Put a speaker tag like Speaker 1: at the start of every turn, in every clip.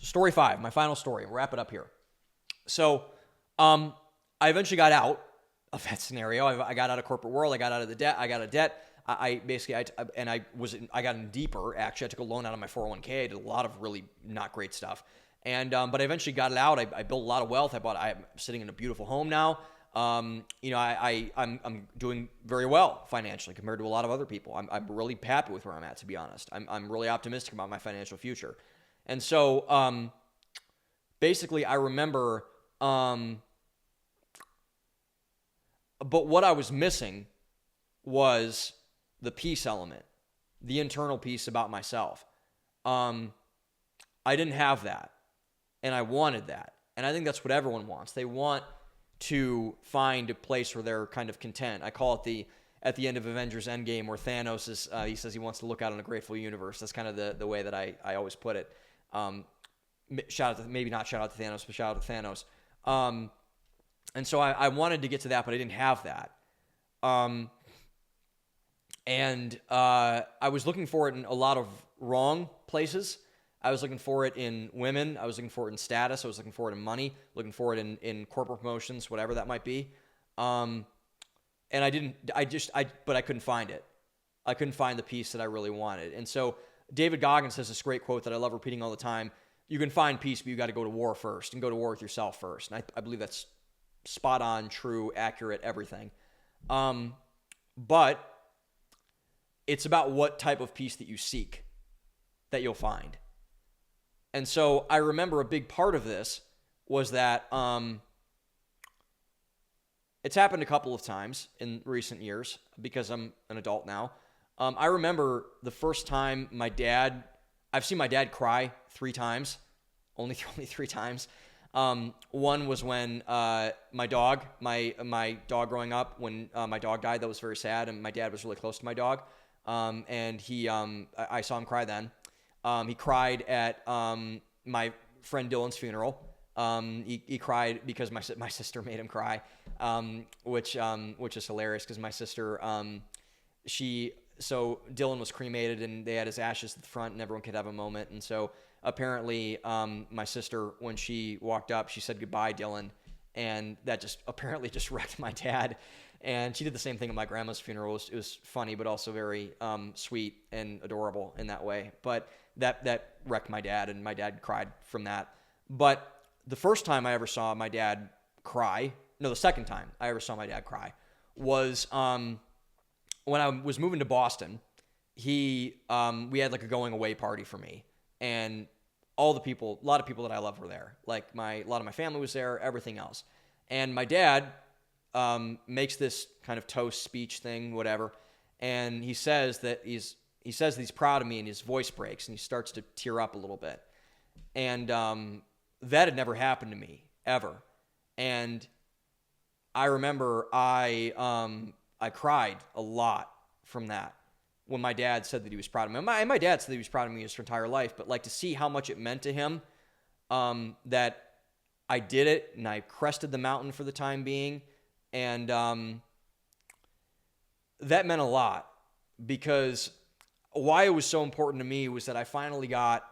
Speaker 1: So story 5, my final story. We'll wrap it up here. So I eventually got out of that scenario. I got out of corporate world. I got out of the debt. I got out of debt. I got in deeper. Actually, I took a loan out of my 401k. I did a lot of really not great stuff. But I eventually got it out. I built a lot of wealth. I'm sitting in a beautiful home now. I'm doing very well financially compared to a lot of other people. I'm really happy with where I'm at, to be honest. I'm really optimistic about my financial future. And so, basically I remember, but what I was missing was the peace element, the internal peace about myself. I didn't have that, and I wanted that. And I think that's what everyone wants. They want to find a place where they're kind of content. I call it at the end of Avengers Endgame, where Thanos is, he says he wants to look out on a grateful universe. That's kind of the way that I always put it. Maybe not shout out to Thanos, but shout out to Thanos. And so I wanted to get to that, but I didn't have that. I was looking for it in a lot of wrong places. I was looking for it in women. I was looking for it in status. I was looking for it in money, looking for it in corporate promotions, whatever that might be. But I couldn't find it. I couldn't find the peace that I really wanted. And so David Goggins has this great quote that I love repeating all the time. You can find peace, but you got to go to war first, and go to war with yourself first. And I believe that's spot on, true, accurate, everything. But it's about what type of peace that you seek that you'll find. And so I remember a big part of this was that it's happened a couple of times in recent years because I'm an adult now. I remember the first time I've seen my dad cry 3 times, only 3 times. One was when my dog growing up, when my dog died, that was very sad, and my dad was really close to my dog. I saw him cry then. He cried at my friend Dylan's funeral. He cried because my sister made him cry, which is hilarious because my sister, so Dylan was cremated and they had his ashes at the front and everyone could have a moment. And so apparently my sister, when she walked up, she said, "Goodbye, Dylan." And that just apparently just wrecked my dad. And she did the same thing at my grandma's funeral. It was funny, but also very sweet and adorable in that way. But that wrecked my dad, and my dad cried from that. But the first time I ever saw my dad cry, the second time I ever saw my dad cry was when I was moving to Boston. We had like a going away party for me, and a lot of people that I love were there. Like a lot of my family was there, everything else. And my dad makes this kind of toast speech thing, whatever. And he says that he's proud of me, and his voice breaks and he starts to tear up a little bit. And that had never happened to me ever. And I remember I cried a lot from that when my dad said that he was proud of me. My dad said that he was proud of me his entire life, but like to see how much it meant to him, that I did it and I crested the mountain for the time being. And that meant a lot, because why it was so important to me was that I finally got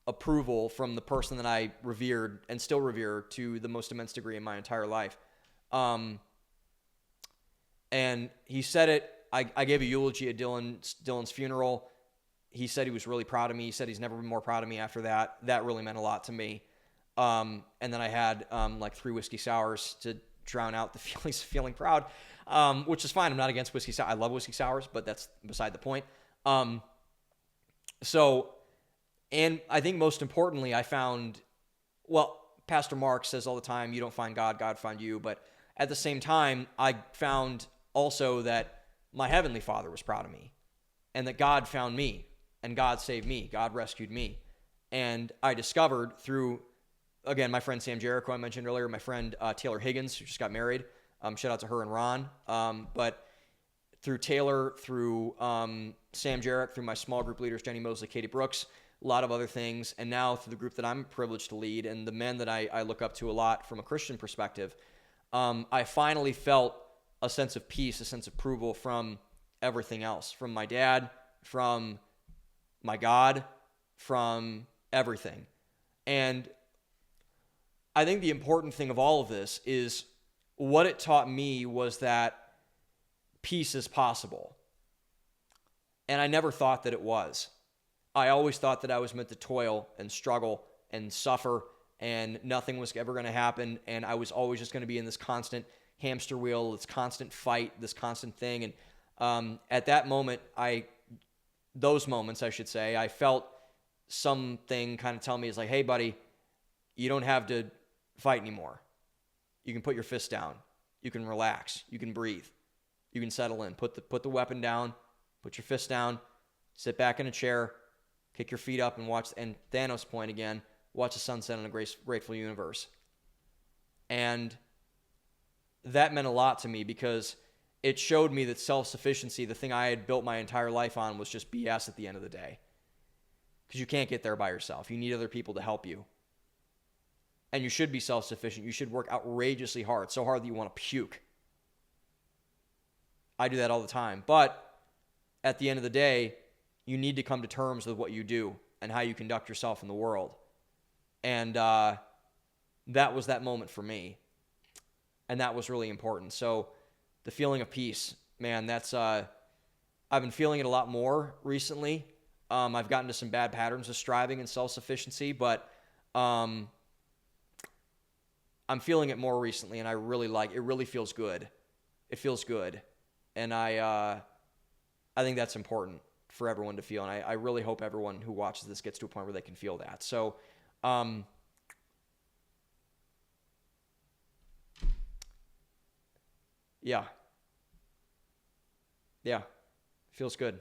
Speaker 1: approval from the person that I revered and still revere to the most immense degree in my entire life. And he said it. I gave a eulogy at Dylan's funeral. He said he was really proud of me. He said he's never been more proud of me after that. That really meant a lot to me. And then I had like 3 whiskey sours to drown out the feelings of feeling proud, which is fine. I'm not against whiskey sour. I love whiskey sours, but that's beside the point. And I think most importantly, I found, Pastor Mark says all the time, you don't find God, God find you. But at the same time, I found also that my Heavenly Father was proud of me, and that God found me, and God saved me. God rescued me. And I discovered through, again, my friend Sam Jericho I mentioned earlier, my friend Taylor Higgins, who just got married. Shout out to her and Ron. But through Taylor, through Sam Jarek, through my small group leaders, Jenny Mosley, Katie Brooks, a lot of other things, and now through the group that I'm privileged to lead and the men that I look up to a lot from a Christian perspective, I finally felt a sense of peace, a sense of approval from everything else, from my dad, from my God, from everything. And I think the important thing of all of this is what it taught me was that peace is possible. And I never thought that it was. I always thought that I was meant to toil and struggle and suffer, and nothing was ever going to happen. And I was always just going to be in this constant hamster wheel, this constant fight, this constant thing. And at that moment, those moments, I should say, I felt something kind of tell me, is like, hey, buddy, you don't have to fight anymore. You can put your fist down. You can relax. You can breathe. You can settle in. Put the weapon down. Put your fist down. Sit back in a chair. Kick your feet up and watch. And Thanos' point again, watch the sunset on a grateful universe. And that meant a lot to me because it showed me that self-sufficiency, the thing I had built my entire life on, was just BS at the end of the day. Because you can't get there by yourself. You need other people to help you. And you should be self-sufficient. You should work outrageously hard, so hard that you want to puke. I do that all the time. But at the end of the day, you need to come to terms with what you do and how you conduct yourself in the world. And that was that moment for me. And that was really important. So the feeling of peace, man, that's I've been feeling it a lot more recently. I've gotten to some bad patterns of striving and self-sufficiency, but I'm feeling it more recently, and I really like it. It really feels good. It feels good. And I think that's important for everyone to feel. And I really hope everyone who watches this gets to a point where they can feel that. So, yeah, feels good.